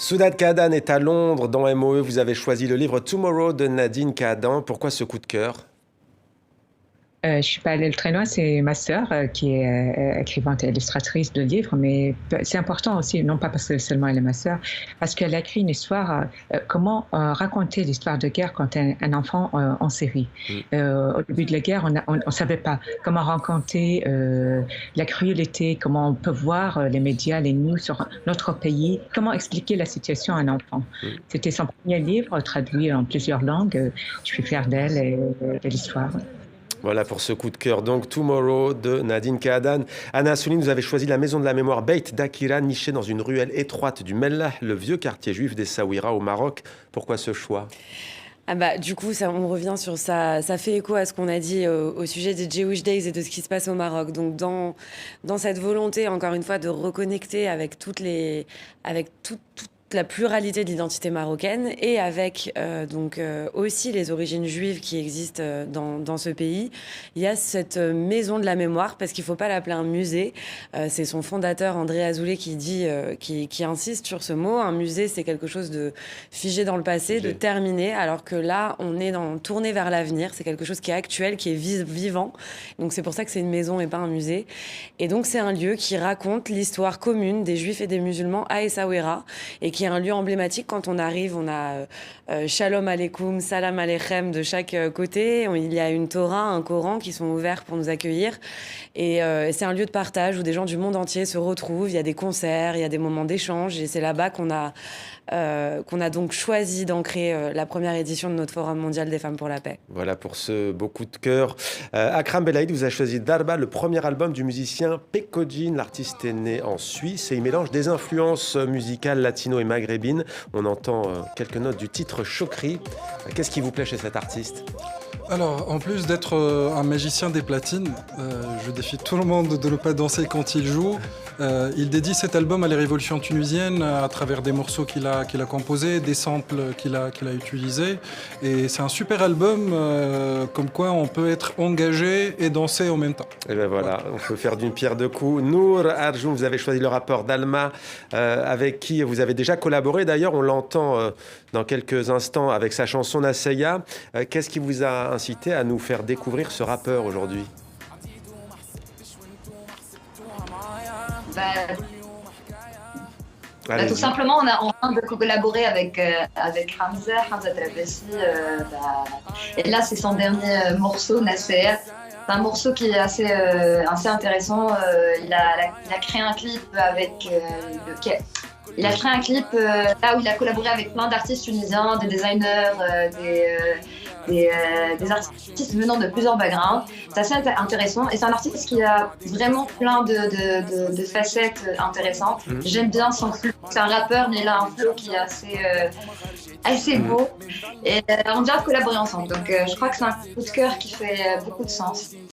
Soudad Kaadan est à Londres. Dans MOE, vous avez choisi le livre Tomorrow de Nadine Kaadan. Pourquoi ce coup de cœur? Je suis pas allée très loin, c'est ma sœur qui est écrivainte et illustratrice de livres, mais c'est important aussi, non pas parce que seulement elle est ma sœur, parce qu'elle a écrit une histoire, comment raconter l'histoire de guerre quand un enfant en série. Mm. Au début de la guerre, on savait pas comment raconter la cruauté, comment on peut voir les médias, les news sur notre pays, comment expliquer la situation à un enfant. Mm. C'était son premier livre, traduit en plusieurs langues. Je suis fière d'elle et de l'histoire. Voilà pour ce coup de cœur. Donc, Tomorrow de Nadine Kaadan. Anna Assouline, vous avez choisi la maison de la mémoire Beit d'Akira, nichée dans une ruelle étroite du Mellah, le vieux quartier juif d'Essaouira au Maroc. Pourquoi ce choix? Du coup, on revient sur ça. Ça fait écho à ce qu'on a dit au sujet des Jewish Days et de ce qui se passe au Maroc. Donc, dans cette volonté, encore une fois, de reconnecter avec toute la pluralité de l'identité marocaine et avec aussi les origines juives qui existent dans ce pays, il y a cette maison de la mémoire, parce qu'il ne faut pas l'appeler un musée. C'est son fondateur, André Azoulay, qui insiste sur ce mot. Un musée, c'est quelque chose de figé dans le passé, de terminé, alors que là, on est tourné vers l'avenir. C'est quelque chose qui est actuel, qui est vivant. Donc c'est pour ça que c'est une maison et pas un musée. Et donc c'est un lieu qui raconte l'histoire commune des Juifs et des musulmans à Essaouira, et qui est un lieu emblématique. Quand on arrive, on a Shalom Aleikoum, Salam Aleichem de chaque côté. Il y a une Torah, un Coran qui sont ouverts pour nous accueillir. Et c'est un lieu de partage où des gens du monde entier se retrouvent. Il y a des concerts, il y a des moments d'échange. Et c'est là-bas qu'on a donc choisi d'ancrer la première édition de notre Forum mondial des femmes pour la paix. Voilà pour ce beau coup de cœur. Akram Belaïd vous a choisi Darba, le premier album du musicien Peko Djinn. L'artiste est né en Suisse et il mélange des influences musicales latino et maghrébines. On entend quelques notes du titre Chokri. Qu'est-ce qui vous plaît chez cet artiste? Alors, en plus d'être un magicien des platines, je défie tout le monde de ne pas danser quand il joue. Il dédie cet album à la révolution tunisienne à travers des morceaux qu'il a composés, des samples qu'il a utilisés. Et c'est un super album, comme quoi on peut être engagé et danser en même temps. Et ben voilà, on peut faire d'une pierre deux coups. Nour Arjoun, vous avez choisi le rappeur Dalma, avec qui vous avez déjà collaboré. D'ailleurs, on l'entend dans quelques instants avec sa chanson Nasseya. Qu'est-ce qui vous a incité à nous faire découvrir ce rappeur aujourd'hui? Tout simplement, on a envie de collaborer avec Hamza Trabassi. Et là, c'est son dernier morceau, Nasser. C'est un morceau qui est assez intéressant. Il a créé un clip il a créé un clip là où il a collaboré avec plein d'artistes tunisiens, des designers, des artistes venant de plusieurs backgrounds. C'est assez intéressant et c'est un artiste qui a vraiment plein de facettes intéressantes. J'aime bien son flow. C'est un rappeur, mais il a un flow qui est assez beau. Et on vient de collaborer ensemble. Donc je crois que c'est un coup de cœur qui fait beaucoup de sens.